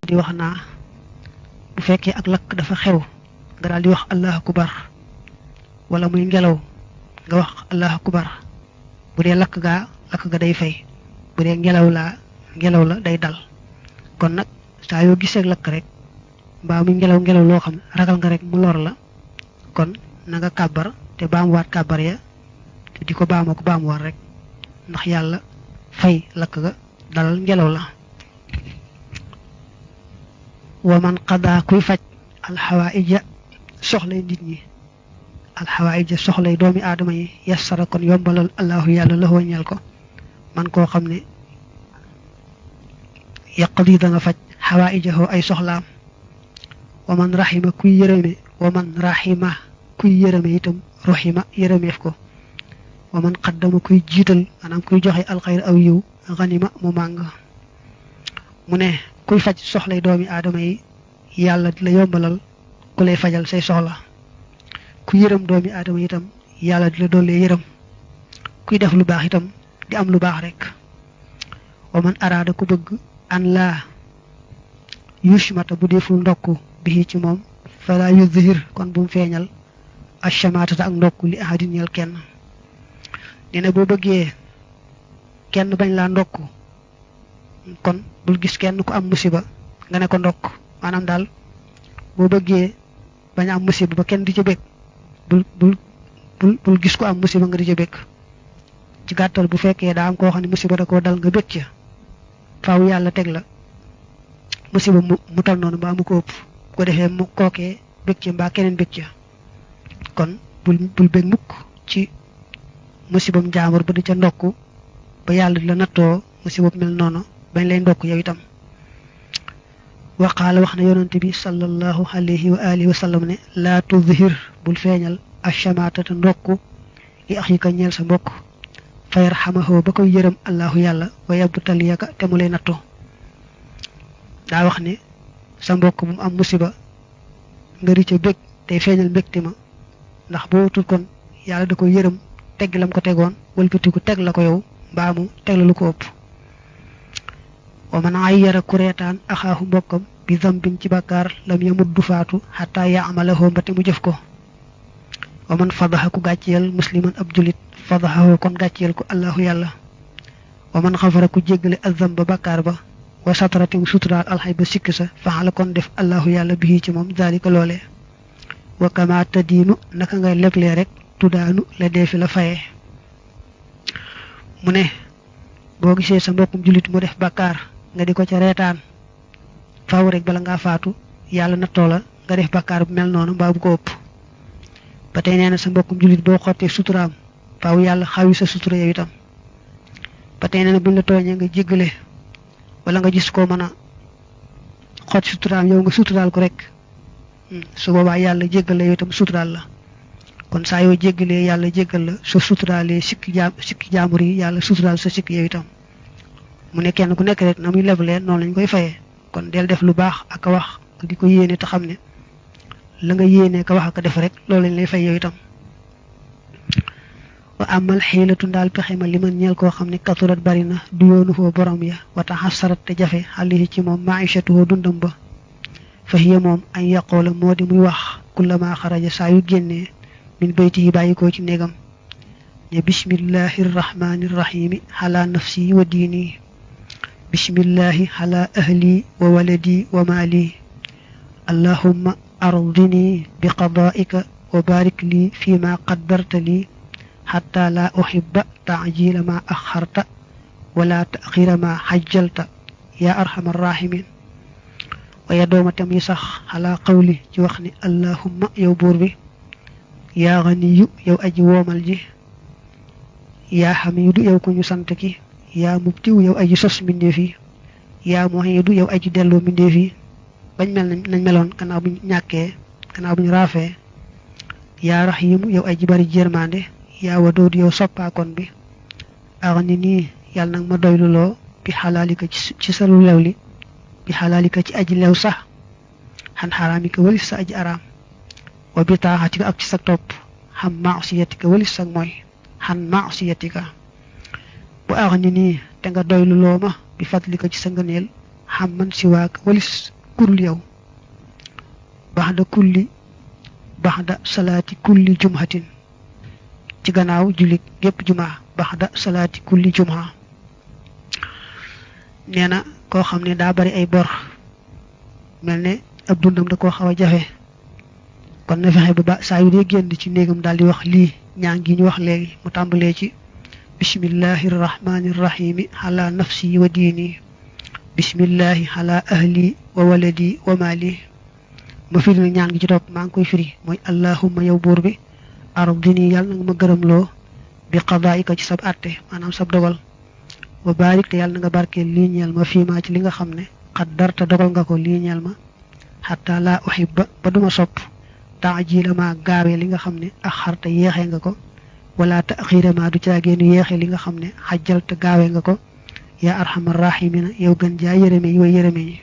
di wax naa bu fekkee ak lakk dafa xew nga daal di wax allahu akbar wala muy ngelaw nga wax allahu akbar bu dee lakk ga day fay bu dee ngelaw la day dal kon nag saa yoo gisee lakk rek mbaa muy ngelaw loo xam ragal nga rek mu lor la kon na nga kàbbar te baamuwaat kàbbar ya te di ko baamuwaat rek ndax yàlla fay lakk ga dalal ngelaw la wa man qada kuy faj alxawaïja soxlay nit ñi alxawaïja soxlay doomi aadama yi yassara kon yombalal allahu yàlla la ñeel ko man koo xam ne yaqdi danga faj xawaïjahu ay soxlaam wa man rahima kuy yërëme itam ruhima yërëmeef ko wa man qaddama kuy jiital maanaam kuy joxe alxayr aw yiw ganima mu màng mu ne kuy faj soxlay doomi aadama yi yàlla di la yombalal ku lay fajal say soxla ku yërëm doomi aadama itam yàlla di la dollee yërëm kuy def lu baax itam di am lu baax rek wa man araada ku bëgg an laa yushmata bu deful ndokk bi ci moom fala yuzhir kon bu mu feeñal ashamatata ak ndokk li ahadin ñeel kenn dina boo bëggee kenn bañ laa ndokk kon bul gis kenn ku am musiba nga ne ko ndokk maanaam daal boo bëggee bañ am musiba ba kenn di ca bëgg bul gis ko am musiba nga di ca bëgg ci gàttal bu fekkee daa am koo xam ne musiba da koo dal nga bëgg ca faaw yàlla teg la musiba mu tal noonu mbaa mu ko ëpp ko defee mu kookee bëgg ca mbaa keneen bëgg ca kon bul bëgg mukk ci musibam jaamur ba di ca ndokk ba yàlla di la nattoo musiba mel noonu bañ lay ndokk yow itam waqaala wax na yonante bi sallallahu alayhi wa alihi wa sallam ne laa tuzhir bul feeñal ashamatata ndokk li axika ñeel sa mbokk fa yarhamahu ba koy yërëm allahu yàlla wa yabtaliyaka te mu lay nattoo daa wax ne sa mbokk bu mu am musiba nga di ca bég tey feeñal mbégte ma ndax boo tul kon yàlla da koy yërëm tegg lam ko tegoon wëlbatiku teg la ko yow mbaa mu teg la lu ko ëpp wa man ayyara ku reetaan axaahu mbokkam bi zambin ci bàkkaar lam yamut du faatu xataa yaamalahu mbate mu jëf ko wa man fadaxa ku gàcceel musliman ab julit fadaxahu kon gàcceel ko allahu yàlla wa man xafara ku jéggale azamba bàkkaar ba wa satarati mu suturaal alxay ba sikk sa faxala kon def allahu yàlla bihi ci moom zalika loole wa kama tadiinu naka ngay leblee rek tuddaanu la dee fi la fayee mu ne boo gisee sa mbokkum julit mu def bàkkaar nga di ko ca reetaan faaw rek bala ngaa faatu yàlla nattoo la nga def bàkkaar bu mel noonu mbaa bu ko ëpp ba tey nee na sa mbokkum julit boo xottee suturaam faaw yàlla xawi sa sutura yow itam ba tey nee na buñ la tooñee nga jéggale wala nga gis koo mën a xott suturaam yow nga suturaal ko rek su boobaa yàlla jéggal la yow itam suturaal la kon saa yoo jéggalee yàlla jéggal la soo suturaalee sikki jaamur yi yàlla suturaal sa sikki yow itam mu ne kenn ku nekk rek na muy leblee noonu lañ koy fayee kon del def lu baax ak a wax di ko yéene te xam ne la nga yéene ka wax ak a def rek loolu lañ lay fay yow itam wa amal xiilatu ndaal pexe ma li man ñeel koo xam ne katurat bari na du yoonu foo borom ya wata xasarat te jafe xalihi ci moom maishatuhu dundam ba fa hiya moom añ yaqoola moo di muy wax kullama xaraja saa yu génnee min bayti yi bàyyi ko ci néegam ne bismillahi rrahmani rrahimi ala nafsi wa diini bismillahi ala ahli wa waladi wa maali allahumma ardini bi qadaika wa barik li fi ma qaddarta li xatta la uhibba taajila ma axarta wala taxira ma xajjalta ya arhamar rahimin waaye dooma tam yi sax ala qawli ci wax ni allahumma yow buur bi yaa ganiyu yow aji woomal ji yaa xamidu yow ku ñu sant ki yaa mubtiw yow aji sos mbindeef yi yaa muhidu yow aji delloo mbindeef yi bañ mel nañ meloon gannaaw buñ ñàkkee gannaaw buñ raafee yaa rahimu yow aji bari jërmande yaa wadood yow soppaakoon bi agni nii yàlla nag ma doyluloo bi xalaalika ci sa lu lew li bi xalaalika ci aji lew sax xan xaraamika walis sa aji araam wa bi taaxatika ak ci sa topp xam maasiyatika walis sa mooy han ma'siyatika bu aghnini te nga doylu loma bi fadlika ci sa ngeenel hamman siwaak walis kurul yow baxda salaati kulli jumhatin ci gannaaw julik gépp juma baxda salaati kulli jumha neena koo xam ne daa bari ay bor mel ne ab dundam da koo xaw a jafe kon na fexe ba saa yu dee génn ci néegam daal di wax lii ñaan gi ñu wax léegi mu tàmbalee ci bismillahi rahmani rahimi ala nafsi wa diini bismillahi ala ahli wa waladi wa mali ma firi na ñaan gi ci topp maa ngi koy firi mooy allahumma yow buur bi ardini yàlla nga ma gërëm loo bi qadaika ci sab atte maanaam sab dogal wa barik te yàlla nga barkeel lii ñeel ma fii maa ci li nga xam ne qaddarta dogal nga ko lii ñeel ma hatta la uhibba ba duma sopp ta'jila ma gaawee li nga xam ne axarta yeexee nga ko wala ta'khira ma du caageenu yeexee li nga xam ne xajjalta gaawee nga ko ya arhamar rahimina yow gën jaa yërëme yi way yërëme yi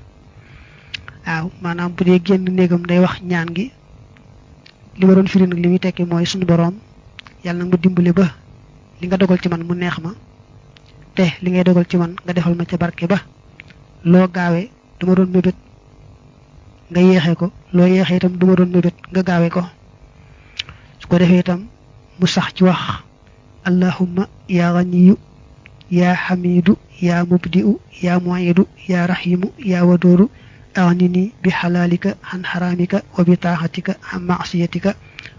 waaw maanaam bu dee génn néegam day wax ñaan gi li ma doon firi nag li muy tekki mooy suñu boroom yàlla nag ma dimbale ba li nga dogal ci man mu neex ma te li ngay dogal ci man nga defal ma ca barke ba loo gaawee duma doon mébét nga yeexee ko loo yeexee itam duma doon mébét nga gaawee ko su ko defee itam mu sax ci wax allahumma ya ghaniyu ya hamidu ya mubdi'u ya mu'idu ya rahimu ya wadudu أغنني بحلالك عن حرامك وبطاعتك عن معصيتك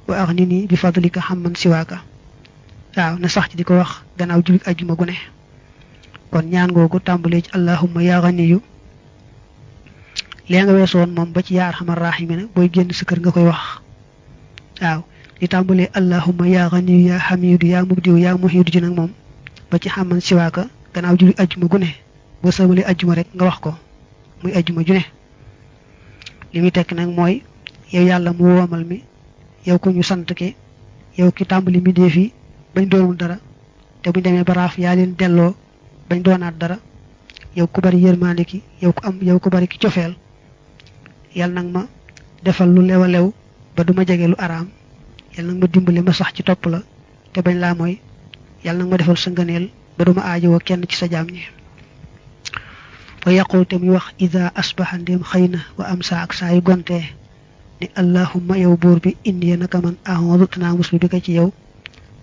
وأغنني بفضلك عمن سواك waaw na sax ci diko wax gannaaw julik aljuma gu ne kon ñaan gogu tambale ci allahumma ya ghaniyu le nga wesson mom ba ci ya arhamar rahimin boy genn sa kër nga koy wax waaw di tambale allahumma ya ghaniyu ya hamidu ya mubdiu ya muhidu ji nak mom ba ci xaman siwaaka gannaaw julik aljuma gu ne bo samale aljuma rek nga wax ko muy aljuma ju ne limi tek nak moy yow yalla mu womal mi yow ko ñu sant ki yow ki tambali mi defi bañ doonul dara te bu démé baraaf ya leen dello bañ doonaat dara yow ku bari yermane ki yow ku bari ki ciofel yalla nak ma defal lu lewalew ba duma jégué lu aram yalla nak ma dimbali ma sax ci top la te bañ la moy yalla nak ma defal sa ngeenel ba duma aaji wo kenn ci sa jaam ñi ويقول تم يوخ إذا أصبح ندم خينا وأمسى أكساي غونتي ني اللهم يا بور بي إني نك من أعوذ تنا مسلم بك ci yow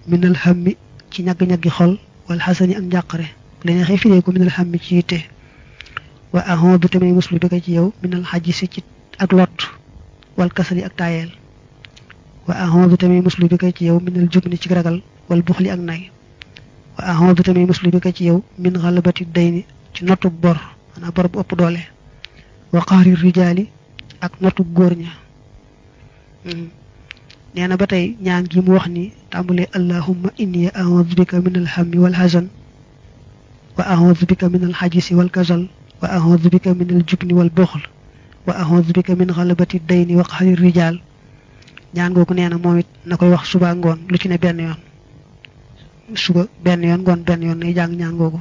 من الهم ci ñag ñagi xol wal hasani ak njaqare li nga xefile ko min al ham ci yité wa a'udhu tamay muslim bika ci yow min al hajisi ci ak lot wal kasali ak tayel wa a'udhu tamay muslim bika ci yow min al jubni ci ragal wal bukhli ak nay wa a'udhu tamay muslim bika ci yow min ghalabati dayni ci notu bor ana bor bu ëpp doole wa qahri rijali ak notu góor ña neena batay ñaan gi mu wax ni tambule allahumma inni a'udhu bika min al-hammi wal hazan wa a'udhu bika min al-hajisi wal kasal wa a'udhu bika min al-jubni wal bukhl wa a'udhu bika min ghalabati ad-dayn wa qahri rijal ñaan gogu neena momit nakoy wax suba ngon lu ci ne ben yoon suba ben yoon ngon ben yoon ngay jang ñaan gogu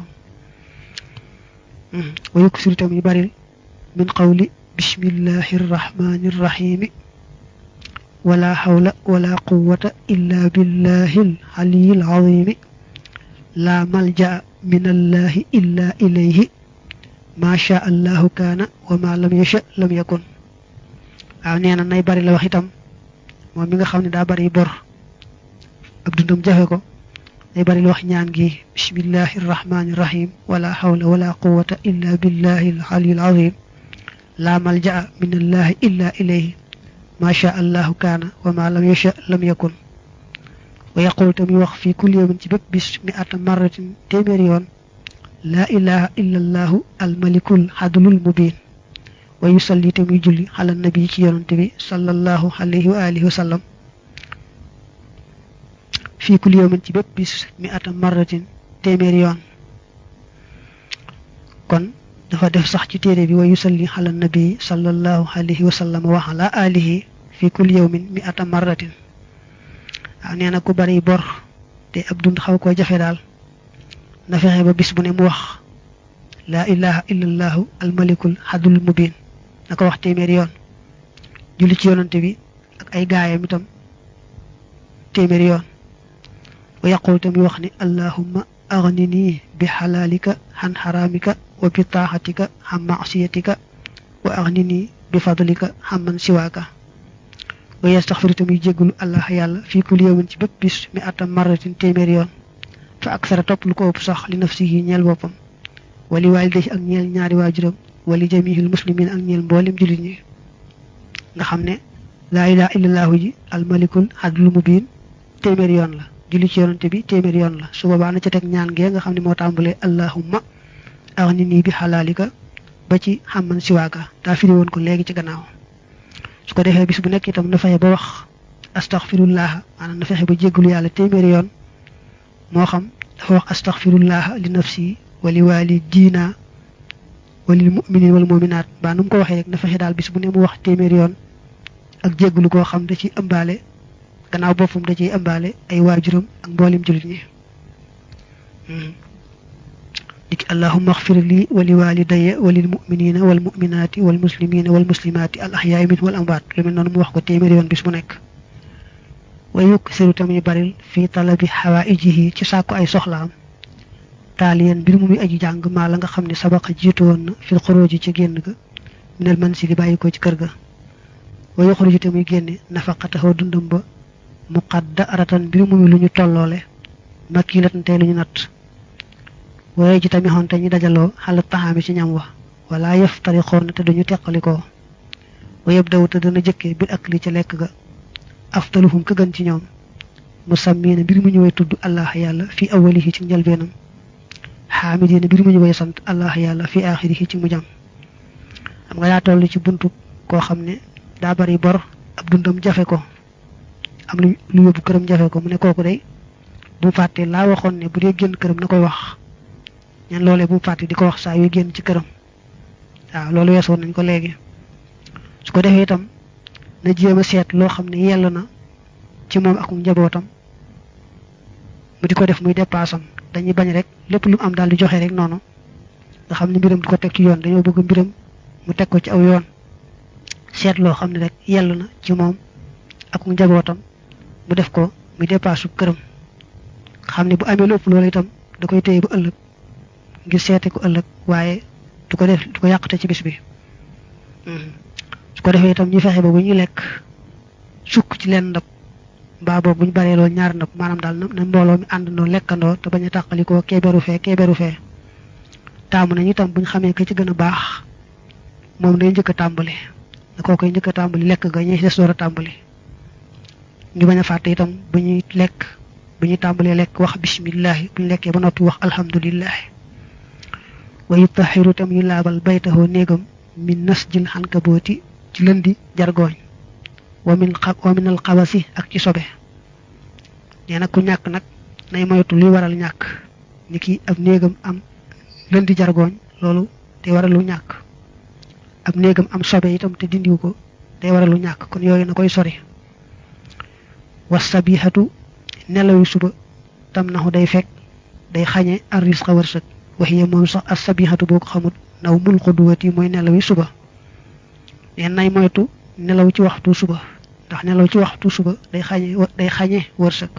ويكسر تم يبارل من قول بسم الله الرحمن الرحيم ولا حول ولا قوة إلا بالله العلي العظيم لا ملجأ من الله إلا إليه ما شاء الله كان وما لم يشاء لم يكن أعنينا نيباري لوحيتم وميغا خاوني دا باري بور ab dundum jafe ko day bari wax ñaan gi bismillahir rahmanir rahim wala hawla wala quwwata illa billahil aliyyil azim la malja'a min allah illa ilayhi ma sha Allah kana wa ma lam yasha lam yakun wa yaqul tam wax fi kulli yawmin ci bépp bis mi at marratin téeméer yoon la ilaha illa allah al malikul hadlul mubin wa yusalli tam julli ala nabi ci yonante bi sallallahu alayhi wa alihi wa sallam fi kulli yawmin ci bépp bis mi atam marratin téeméer yoon kon dafa def sax ci téere bi wa yusalli ala nabi sallallahu alayhi wa sallam wa ala alihi fi kulli yawmin mi atam marratin neena ku bari bor te ab dund xaw ko jafe dal na fexé ba bis bu ne mu wax la ilaha illa allah al malikul hadul mubin nako wax téeméer yoon julli ci yonante bi ak ay gaayam itam téeméer yoon wa yaqul tam wax ni allahumma aghnini bi halalika han haramika wa bi ta'atika ham ma'siyatika wa aghnini bi fadlika hamman siwaka wa yastaghfiru tam jéggalu allah yàlla fi kulli yawmin ci bépp bis mi atam marratin téeméer yoon fa aksara topp lu ko ëpp sax li nafsihi ñeel boppam wali waliday ak ñeel ñaari waajuram wali jamihil muslimin ak ñeel mboolem julit ñi nga xam ne la ilaha illallah ji al malikul adlu mubin téeméer yoon la julli ci yonante bi téeméer yoon la su boobaa na ca teg ñaan gee nga xam ne moo tàmbalee allahumma aghnini bi halalika ba ci hamman siwaaka daa firi woon ko léegi ci gannaaw su ko defee bis bu nekk itam na fexe ba wax astaghfirullah maanaam na fexe ba jéggalu yàlla téeméer yoon moo xam dafa wax astaghfirullah li nafsi wa li walidina wa lil mu'minin wal mu'minat ba num ko waxee rek na fexe daal bis bu ne mu wax téeméer yoon ak jéggalu koo xam da ci ëmbaale gannaaw boppam da ciy ëmbaale ay waajuram ak mboolem julit ñi dik allahumma ighfir li wa li walidayya wa lil mu'minina wal mu'minati wal muslimina wal muslimati al ahya'i minhum wal amwat lu mel noonu mu wax ko téeméer yoon bis bu nekk wa yuksiru tammi baril fi talabi hawaijihi ci sàkku ay soxlaam taaliyan bir mu muy aji jàng maa la nga xam ne sabaqa jiitu woon na fil xuruji ci génn ga minal mansili bàyyi ko ci kër ga wa yuxruju te muy génne nafaqatahu dundam ba muqaddaratan bir mu lu ñu tolloole makilatan tey lu ñu natt waaye ji tamit xonte ñi dajaloo xala taxaami ci ñam wa wala yaftariqoon te duñu teqalikoo wa yabdaw te dana jëkke bil akli ca lekk ga afdaluhum ka gën ci ñoom musammiina bir mu ñëwee tudd allah yàlla fi awwalihi ci njëlbeenam xaamidiina bir mu ñëwee sant allah yàlla fi aaxirihi ci mujjam xam nga daa toll ci buntu koo xam ne daa bari bor ab dundam jafe ko am lu yóbbu këram jafe ko mu ne kooku day bu fàtte laa waxoon ne bu dee génn këram na koy wax ñan loolee bu fàtte di ko wax saa yu génn ci këram waaw loolu weesoon nañ ko léegi su ko defee itam na jéem a seet loo xam ne yell na ci moom ak njabootam mu di ko def muy dépassam dañuy bañ rek lépp lu am daal di joxe rek noonu nga xam ne mbiram di ko teg ci yoon dañoo bëgg mbiram mu teg ko ci aw yoon seet loo xam ne rek yell na ci moom ak njabootam mu def ko muy dépassu këram xam ne bu amee lépp loolu itam da koy téye ba ëllëg ngir seete ko ëllëg waaye du ko def du ko yàqate ci bis bi su ko defee itam ñu fexe ba bu ñuy lekk sukk ci leen ndab mbaa boobu bu ñu baree loolu ñaar ndab maanaam daal na mbooloo mi àndandoo lekkandoo te bañ a tàqalikoo keeberu fee taamu nañu itam bu ñu xamee ka ci gën a baax moom day njëkk a tàmbali da koo koy njëkk a tàmbali lekk ga ñuy des door a tàmbali ñu bañ a fàtte itam bu ñuy lekk bu ñuy tàmbalee lekk wax bismillahi bu ñu lekkee ba noppi wax alhamdulillahi wa yutahiru tam ñu laabal baytahu néegam min nasjil xankabooti ci lëndi jargooñ wa min al xabasi ak ci sobe nee na ku ñàkk nag nay moytu luy waral ñàkk ni ki ab néegam am lëndi jargooñ loolu day waral lu ñàkk ab néegam am sobe itam te dindiw ko day waral lu ñàkk kon yooyu na koy sori wasabihatu nelawi suba tam naxu day fekk day xañe arrisqa wërsëg waxiye moom sax asabihatu boo ko xamut naw mul xuduwati mooy nelawi suba neen nay moytu nelaw ci waxtu suba ndax nelaw ci waxtu suba day xañe wërsëg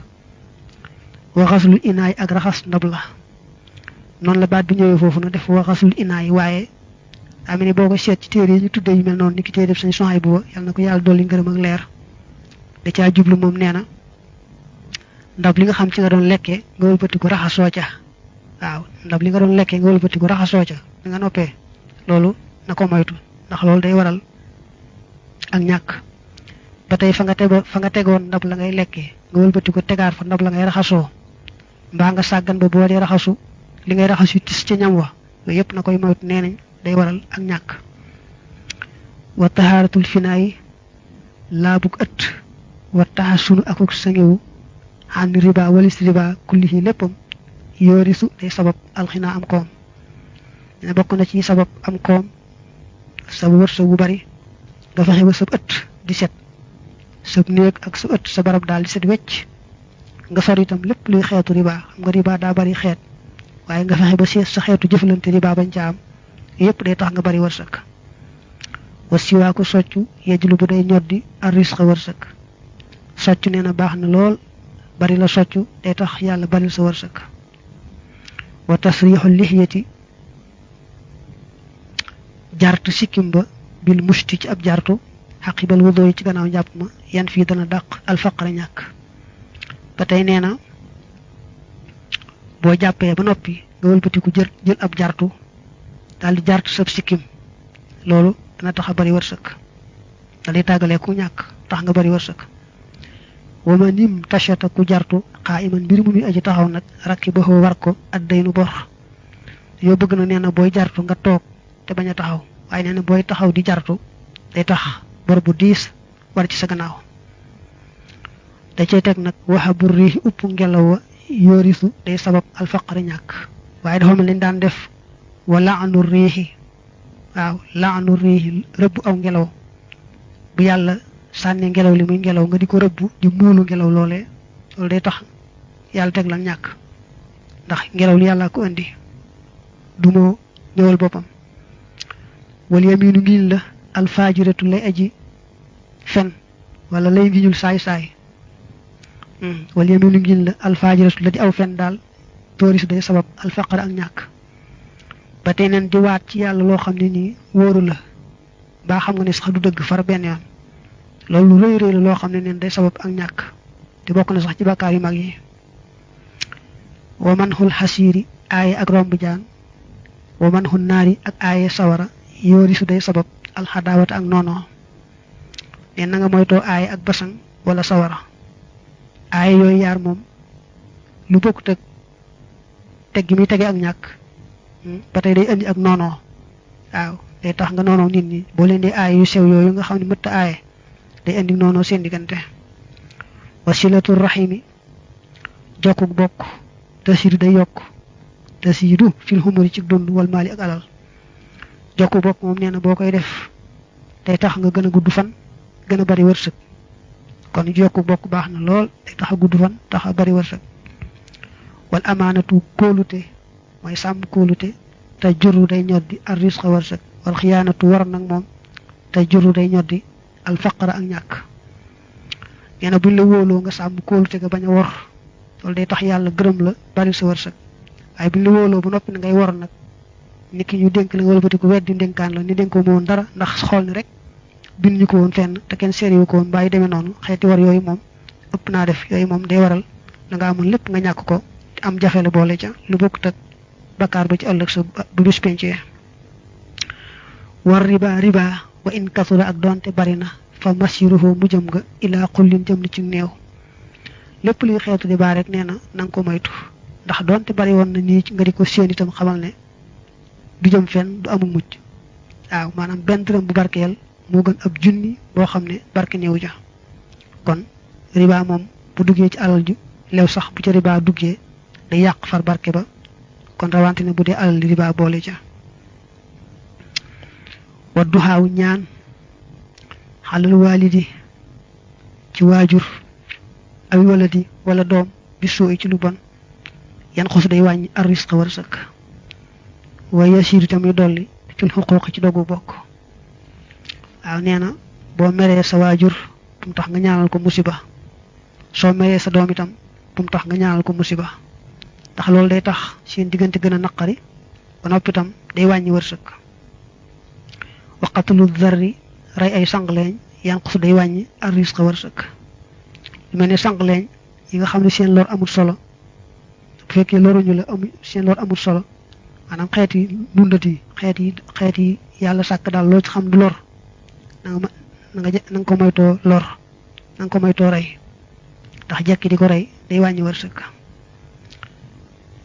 waxaslul inaay ak raxas ndab la noonu la baat bi ñëwee foofu na def waxaslul inaay waaye amee ne boo ko seet ci téere yi ñu tuddee yu mel noonu ni ki téere def sañ soxay bu ba yàlla na ko yàlla dolli ngërëm ak leer da caa jublu moom nee na ndab li nga xam ci nga doon lekkee nga wëlbati ko raxasoo ca waaw ndab li nga doon lekkee nga wëlbati ko raxasoo ca bi nga noppee loolu na ko moytu ndax loolu day waral ak ñàkk ba tey fa nga tegoon ndab la ngay lekkee nga wëlbati ko tegaat fa ndab la ngay raxasoo mbaa nga sàggan ba boo dee raxasu li ngay raxasu tis ca ñam wa yooyu yëpp na koy moytu nee nañ day waral ak ñàkk wa tahaaratul finaayi laabug ëtt wa taxasunu akuk sangewu xànni riba walis riba kullihi léppam yoorisu day sabab alxinaa am koom ne bokk na ci sabab am koom sa wërsëg bu bari nga fexe ba sab ëtt di set sab néeg ak sa ëtt sa barab daal di set wecc nga sor itam lépp luy xeetu riba xam nga riba daa bari xeet waaye nga fexe ba seet sa xeetu jëfalante riba bañ ca am yépp day tax nga bari wërsëg wa siwaaku soccu yejlu bu day ñoddi ar risqa wërsëg soccu nee na baax na lool bari la soccu day tax yàlla bari sa wërsëg wa tasriixu lixyati jartu sikkim ba bil musti ci ab jartu xaqibal wudo yi ci gannaaw njàpp ma yan fii dana dàq alfaqara ñàkk ba tey nee na boo jàppee ba noppi nga wëlbatiku jël ab jartu daal di jartu sab sikkim loolu dana tax a bari wërsëg dalay tàggalee ku ñàkk tax nga bari wërsëg wama nim tachata ku jartu xaa iman mbir mu muy aji taxaw nag rakki ba xoo war ko addaynu bor yoo bëgg na nee na booy jartu nga toog te bañ a taxaw waaye nee na booy taxaw di jartu day tax bor bu diis war ci sa gannaaw da cay teg nag waxa bu riixi upp ngelaw wa yoorisu day sabab alfaqara ñàkk waaye dafa mel ni daan def wa laanu riixi waaw laanu riixi rëbb aw ngelaw bu yàlla sànni ngelaw li muy ngelaw nga di ko rëbb di muulu ngelaw loolee loolu day tax yàlla teg la ñàkk ndax ngelaw li yàlla ko indi du moo ñëwal boppam wal yaminu ngiñ la alfaajiratu lay aji fen wala lay ngiñul saay-saay wal yaminu ngiñ la alfaajiratu la di aw fen daal tooris day sabab alfaqara ak ñàkk ba tey neen di waat ci yàlla loo xam ne nii wóoru la baa xam nga ne sax du dëgg far benn yoon loolu lu rëy rëy la loo xam ne neen day sabab ak ñàkk te bokk na sax ci bàkkaar yu mag yi wa man xul xasiiri aaye ak romb jaan wa man xul naari ak aaye sawara yoorisu day sabab alxadaawata ak noonoo ne na nga moytoo aaye ak basang wala sawara aaye yooyu yaar moom lu bokk teg gi muy tege ak ñàkk ba tey day indi ak noonoo waaw day tax nga noonoo nit ñi boo leen di aaye yu sew yooyu nga xam ne mëtta aaye day indi noonoo seen diggante wasilatu rahimi jokkuk bokk tasiidu day yokk tasiidu fil xumari ci dund wal maali ak alal jokku bokk moom nee na boo koy def day tax nga gën a gudd fan gën a bari wërsëg kon jokku bokk baax na lool day tax a gudd fan tax a bari wërsëg wal amaanatu kóolute mooy sàmm kóolute te juru day ñoddi ar risqa wërsëg wal xiyaanatu war nag moom te juru day ñoddi al faqara ak ñàkk nee na buñ la wóoloo nga sàmm kóolute nga bañ a wor loolu day tax yàlla gërëm la bari sa wërsëg waaye buñ la wóoloo ba noppi na ngay wor nag nit ki ñu dénk la nga wëlbati ko weddi ndénkaan la ni dénkoo ma woon dara ndax xool ni rek bind ñu ko woon fenn te kenn seeriwu ko woon bàyyi demee noonu xeeti war yooyu moom ëpp naa def yooyu moom day waral da nga amoon lépp nga ñàkk ko te am jafe la boole ca lu bokkut ak bakkaar ba ci ëllëg sa bu bis pencee war riba wa in kasura ak doonte bari na fa masiruhu mu jëm nga ilaa xullin jëm na ci néew lépp luy xeetu riba rek nee na nga ko moytu ndax doonte bari woon na nii nga di ko séen itam xamal ne du jëm fenn du amul mujj waaw maanaam benn dërëm bu barkeel moo gën ab junni boo xam ne barke néew ja kon riba moom bu duggee ci alal ju lew sax bu ca riba duggee day yàq far barke ba kon rawante ne bu dee alal li riba boole ja wa duxaaw ñaan xalal waalidi ci waajur aw waladi wala doom bi sooy ci lu bon yan xos day wàññi ar risqa wërsëg wa yasiru tamit dolli fil xuquuq ci dogu bokk waaw nee na boo meree sa waajur bu mu tax nga ñaanal ko musiba soo meree sa doom itam bu mu tax nga ñaanal ko musiba ndax loolu day tax seen diggante gën a naqari ba noppi itam day wàññi wërsëg wa qatlu zarri rey ay sangleeñ yanqus day wàññi ar risqa wërsëg lu mel ne sangleeñ yi nga xam ne seen lor amul solo bu fekkee loruñu la amul seen lor amul solo maanaam xeet yi dundat yi xeet yi yàlla sàkk daal loo ci xam du lor na nga ko moytoo lor na nga ko moytoo rey ndax jekki di ko rey day wàññi wërsëg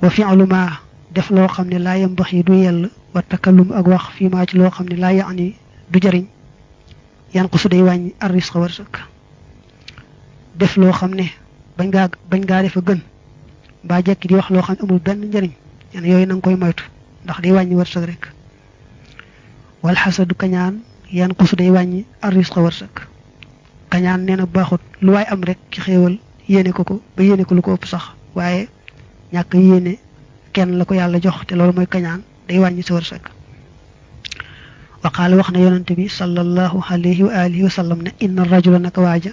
wa fi'lu ma def loo xam ne laa yambax yi du yell wa takallum ak wax fii maa ci loo xam ne laa yaani du jariñ yan ko su day wàññi ar risqa wërsëg def loo xam ne bañ ngaa def a gën mbaa jekki di wax loo xam ne amul benn njariñ yan yooyu na nga koy moytu ndax day wàññi wërsëg rek wal xasadu kañaan yan ko su day wàññi ar risqa wërsëg kañaan nee na baaxut lu waay am rek ci xéewal yéene ko ba yéene ko lu ko ëpp sax waaye ñàkk yéene kenn la ko yàlla jox te loolu mooy kañaan day wàññi sa wërsëg wa qaala wax na yonante bi sallallahu alayhi wa alihi wa sallam ne inna rajula naka waaja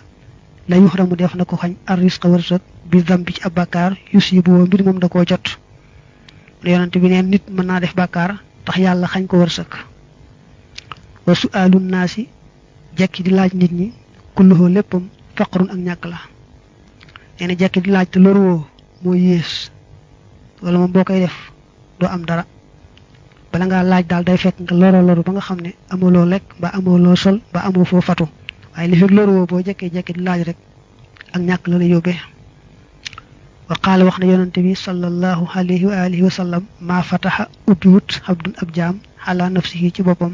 la yuhramu def na ko xañ arrisqa wërsëg bi dambi ci ab bàkkaar yusibu mbir moom da koo jot yonante bi neen nit mën naa def bàkkaar tax yàlla xañ ko wërsëg wa su'aalun naasi jekki di laaj nit ñi kulluhu léppam faqrun ak ñàkk la nee na jekki di laaj te loruwoo moo yées wala moom boo koy def doo am dara bala ngaa laaj daal day fekk nga loru ba nga xam ne amuloo lekk ba amuloo sol ba amoo foo fatu waaye li fekk loruwoo boo jekkee jekki di laaj rek ak ñàkk la la yóbbee wa qaala wax na yonante bi sallallahu alayhi wa alihi wa sallam maa fataxa ubbiwut abdun ab jaam ala nafsihi ci boppam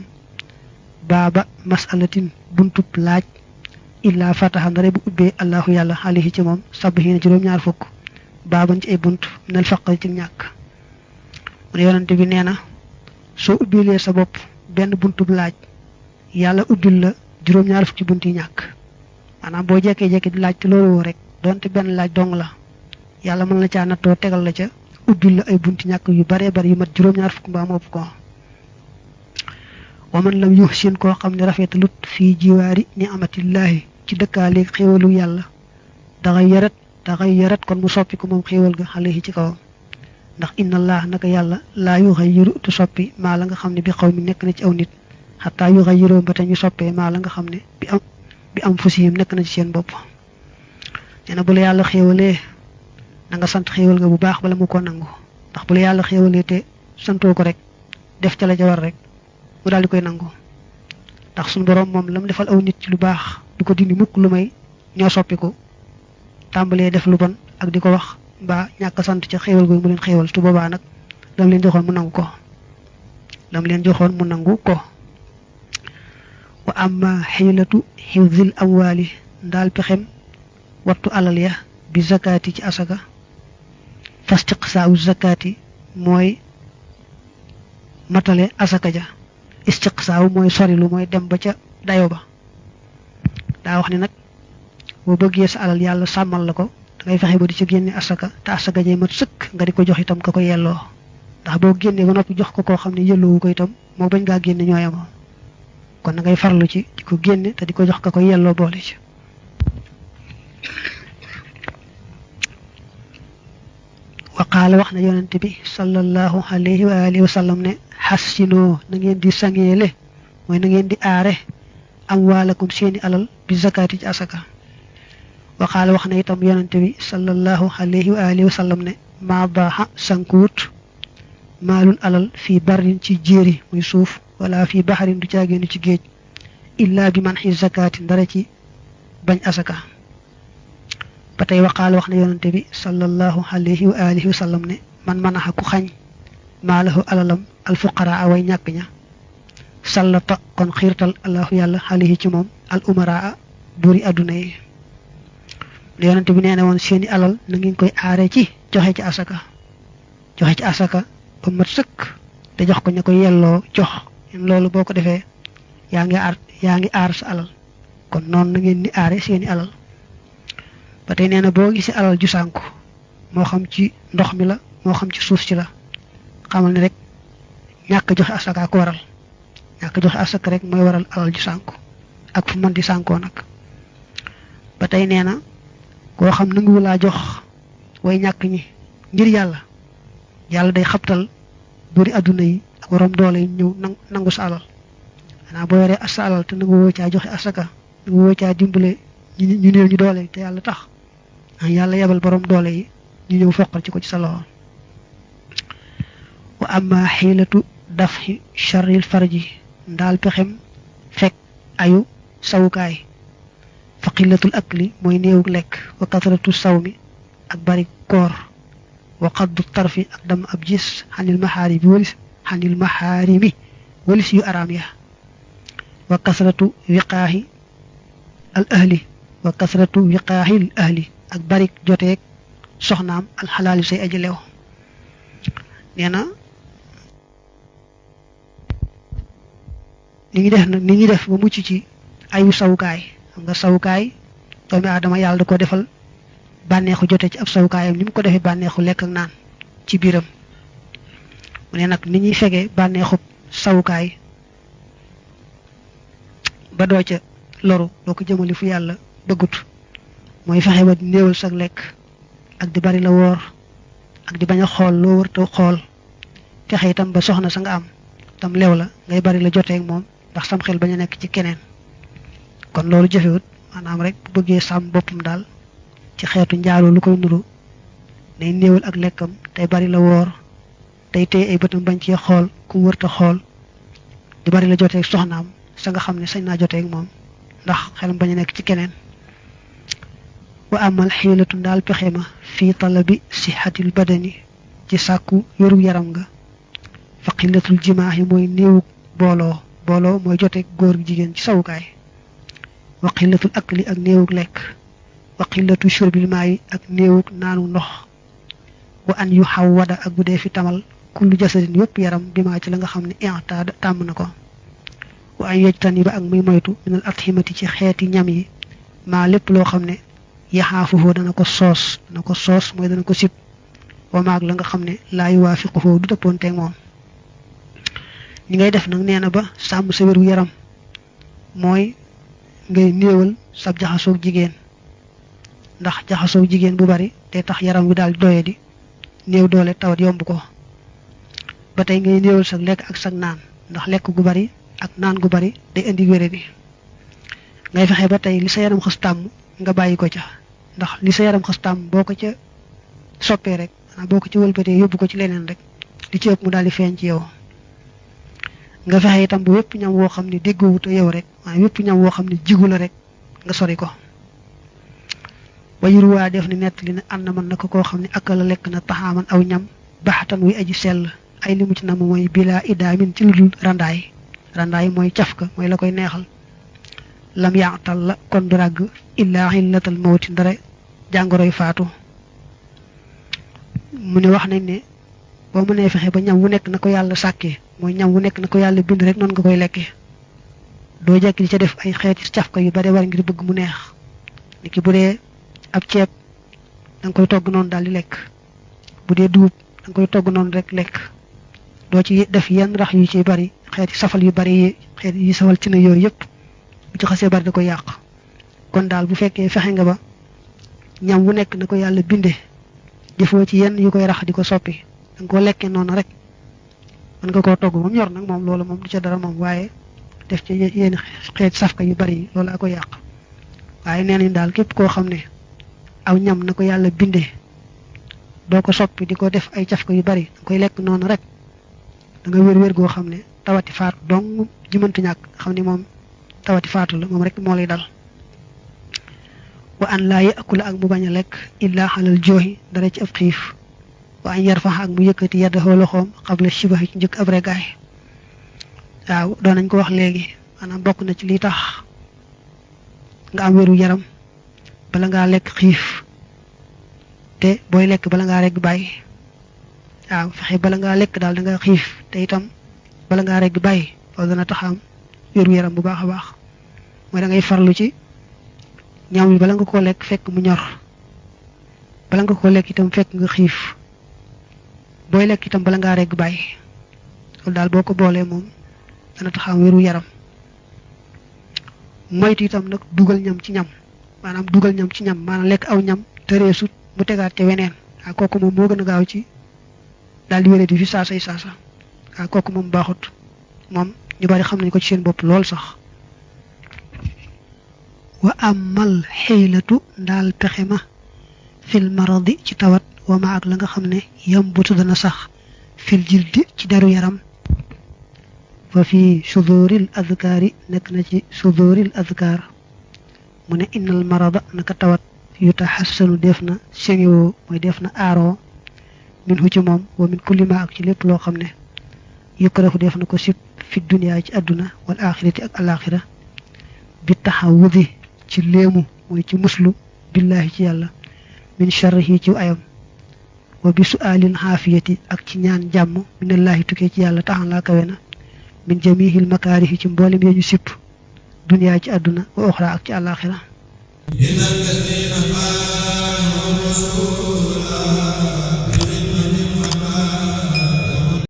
baaba masalatin buntub laaj illa fataxa ndare bu ubbee allahu yàlla alayhi ci moom sabihiina juróom-ñaar fukk baaban ci ay bunt minal faqri ci ñàkk mu ne yonante bi nee na soo ubbilee sa bopp benn buntub laaj yàlla ubbil la juróom-ñaar fukk ci bunt yi ñàkk maanaam boo jekkee-jekki di laaj te loolu woo rek donte benn laaj dong la yàlla mën la caa nattoo tegal la ca ubbil la ay bunti ñàkk yu baree bari yu mat juróom-ñaar fukk mbaa mu ëpp ko wa man lam yuhsin koo xam ne rafetalut fii jiwaari ni amatillahi ci dëkkaaleeg xéewalu yàlla daxay yarat kon mu soppi ko moom xéewal ga alayhi ci kawam ndax inna allah naka yàlla laa yuxayyiru tu soppi maa la nga xam ne bi xaw mi nekk na ci aw nit xataa yuxayyiroo ba te ñu soppee maa la nga xam ne bi am fusihim nekk na ci seen bopp nee na bu la yàlla xéewalee na nga sant xéewal ga bu baax bala mu ko nangu ndax bu la yàlla xéewalee te santoo ko rek def ca la ca war rek mu daal di koy nangu ndax suñu borom moom la mu defal aw nit ci lu baax du ko dindi mukk lu may ñoo soppiku tàmbalee def lu bon ak di ko wax mbaa ñàkk sant ca xéewal googu mu leen xéewal tu boobaa nag lam leen joxoon mu nangu ko wa amma xiilatu xifzil amwaali ndaal pexem wattu alal ya bi zakaati ci asaka fastiqsaawu zakaati mooy matale asaka ja istiqsaawu mooy sorilu mooy dem ba ca dayo ba daa wax ne nag boo bëggee sa alal yàlla sàmmal la ko dangay fexe ba di ci génne asaka te asaka jay mat sëkk nga di ko jox itam ka ko yelloo ndax boo génnee ba noppi jox ko koo xam ne yelloowu ko itam moo bañ ngaa génne ñooyamoo kon na ngay farlu ci di ko génne te di ko jox ka ko yelloo boole ci wa qaala wax na yonente bi sallallahu alayhi wa alihi wa sallam ne xassinoo na ngeen di sangeele mooy na ngeen di aare amwaalakum seeni alal bi zakaati ci asaka wa qaala wax na itam yonente bi sallallahu alayhi wa alihi wa sallam ne maa baaxa sankuut maalun alal fii barrin ci jéeri muy suuf wala fii baxarin du caageenu ci géej illaa bi man xi zakaati ndara ci bañ asaka ba tey waqaal wax na yonante bi sallallahu alayhi wa alihi wa sallam ne man manaxa ku xañ maalahu alalam alfuqaraa way ñàkk ña sallata kon xiirtal allahu yàlla alayhi ci moom al umaraa buuri adduna yi yonante bi nee na woon seeni alal na ngeen koy aare ci joxe ci asaka ba mat sëkk te jox ko ña ko yelloo jox loolu boo ko defee yaa ngi aar sa alal kon noonu na ngeen ni aare seeni alal ba tey nee na boo gisee alal ju sànku moo xam ci ndox mi la moo xam ci suuf ci la xamal ne rek ñàkk joxe asaka ko waral ñàkk joxe asaka rek mooy waral alal ju sànku ak fu mën di sànkoo nag ba tey nee na koo xam nanguwu laa jox way ñàkk ñi ngir yàlla day xabtal buri adduna yi ak waroom doole yi ñëw nangu sa alal xanaa boo yoree sa alal te nangu woo caa joxe asaka nangu woo caa dimbale ñu néew ñu doole te yàlla tax yàlla yebal borom doole yi ñu ñëw foqal ci ko ci sa loxo wa amma xiilatu dafhi sharril farji ndaal pexem fekk ayu sawukaay fa qillatul akli mooy néewug lekk wa kasratu sawmi ak bari koor wa qaddu tarfi ak dam ab gis xanil maxaarimi walis yu araam ya wa kasratu wiqaahi al ahli ak barik joteeg soxnaam alxalaali say aji lew nee na ni ngi def ba mucc ci ayu sawukaay xam nga sawukaay doomi aadama yàlla da ko defal bànneexu jote ci ab sawukaayam ni mu ko defee bànneexu lekk ak naan ci biiram mu ne nag ni ñuy fegee bànneexu sawukaay ba doo ca loru doo ko jëmali fu yàlla bëggut mooy fexe ba di néewal sag lekk ak di bari la woor ak di bañ a xool loo wërta xool fexe itam ba soxna sa nga am tam leew la ngay bari la jotee ak moom ndax sam xel bañ a nekk ci keneen kon loolu jëfewut maanaam rek bu bëggee sàmm boppam daal ci xeetu njaaloo lu koy nuru day néewal ak lekkam tey bari la woor tey téye ay bëtam bañ ci xool ku wërta xool di bari la jotee ak soxnaam sa nga xam ne sañ naa jotee ak moom ndax xelam bañ a nekk ci keneen wa amal xiilatu daal pexe ma fii talabi sixatil badani ci sàkku wéru yaram nga fa xillatul jimaax yi mooy néewug booloo mooy joteeg góor jigéen ci sawukaay wa xillatul akli ak néewug lekk wa xillatu shurbil maayi ak néewug naanu ndox wa an yu xaw wada ak bu dee fi tamal kullu jasadin yëpp yaram bi maa ci la nga xam ne intaada tàmm na ko wa an yejtani ba ak muy moytu minal atximati ci xeeti ñam yi maa lépp loo xam ne yaxaafuhoo dana ko soos mooy dana ko sib wa maag la nga xam ne laa yuwaafiquhoo du dëppoonteeg moom ñi ngay def nag nee na ba sàmm sa wéru yaram mooy ngay néewal sab jaxasoog jigéen ndax jaxasoog jigéen bu bari te tax yaram wi daal doye di néew doole tawat yomb ko ba tey ngay néewal sag lekk ak sag naan ndax lekk gu bari ak naan gu bari day indi wéré di ngay fexe ba tey li sa yaram xas tàmm nga bàyyi ko ca ndax li sa yaram xas tàmm boo ko ca soppee rek boo ko ci wëlbatee yóbbu ko ci leneen rek li ci ëpp mu daal di feeñ ci yow nga fexe itam bu wépp ñam woo xam ne déggoowut yow rek waaye wépp ñam woo xam ne jigu la rek nga sori ko wayur waa def ni nett li ne ànd na man naka koo xam ne akala lekk na taxaaman aw ñam baxatan wuy aji sell ay li mu ci nam mooy bilaa idaamin ci lu dul randaay mooy cafka mooy la koy neexal lam yaatal la kon du ràgg illaa xillatal mawti ndare jàngoroy faatu mu ne wax nañ ne boo mënee fexe ba ñam wu nekk na ko yàlla sàkkee mooy ñam wu nekk na ko yàlla bind rek noonu nga koy lekkee doo jekki di ca def ay xeeti cafka yu bare war ngir bëgg mu neex niki bu dee ab ceeb da nga koy togg noonu daal di lekk bu dee dugub da nga koy togg noonu rek lekk doo ci def yenn rax yu ci bari xeeti safal yu bari yi xeeti yi safal ci na yooyu yëpp bu ci xasee bari da koy yàq kon daal bu fekkee fexe nga ba ñam wu nekk na ko yàlla bindee jëfoo ci yenn yu koy rax di ko soppi da nga koo lekkee noonu rek mën nga koo togg moom ñor nag moom loolu moom du ca dara moom waaye def ci yenn xeeti safka yu bari yi loolu a ko yàq waaye nee nañ daal képp koo xam ne aw ñam na ko yàlla bindee doo ko soppi di ko def ay cafka yu bari da koy lekk noonu rek da nga wér goo xam ne tawati faatu dong ji mënta ñàkk xam ne moom tawati faatu la moom rek moo lay dal wa an laa yakula ak mu bañ a lekk illaa xalal jooxi dara ci ab xiif wa an yarfax ak mu yëkkati yaddaxoo loxoom xabla shibahi ci njëkk ab regaay waaw doon nañ ko wax léegi maanaam bokk na ci li tax nga am wéru yaram bala ngaa lekk xiif te booy lekk bala ngaa regg bàyyi waaw fexe bala ngaa lekk daal da nga xiif te itam bala ngaa regg bàyyi loolu dana taxam wéru yaram bu baax a baax mooy da ngay farlu ci ñam bi bala nga ko lekk fekk mu ñor bala nga ko lekk itam fekk nga xiif booy lekk itam bala ngaa regg bàyyi loolu daal boo ko boolee moom dana taxam wéru yaram moytu itam nag dugal ñam ci ñam maanaam lekk aw ñam te reesut mu tegaat ca weneen waaw kooku moom moo gën a gaaw ci daal di wéré di fi saasa waaw kooku moom baaxut moom ñu bari xam nañ ko ci seen bopp lool sax wa amal xiilatu ndaal pexe ma fil maradi ci tawat wa ma ak la nga xam ne yambutu dana sax fil jildi ci deru yaram fa fi suduril adkaari nekk na ci suduril adkaar mu ne innal marada naka tawat yutahassanu def na sengewoo mooy def na aaroo min hu ci moom wa min kulli ma ak ci lépp loo xam ne yukrahu def na ko sib fi dunya ci àdduna wal axirati ak alaxira bi taxawudi ci léemu mooy ci muslu billahi ci yàlla min sharrihi ci ayam wa bi su'alil xaafiyati ak ci ñaan jàmm minallahi tukkee ci yàlla taxan laa kawe na min jamihil makaarihi ci mboolem yeñu sipp dunya ci àdduna wa oxra ak ci alaxira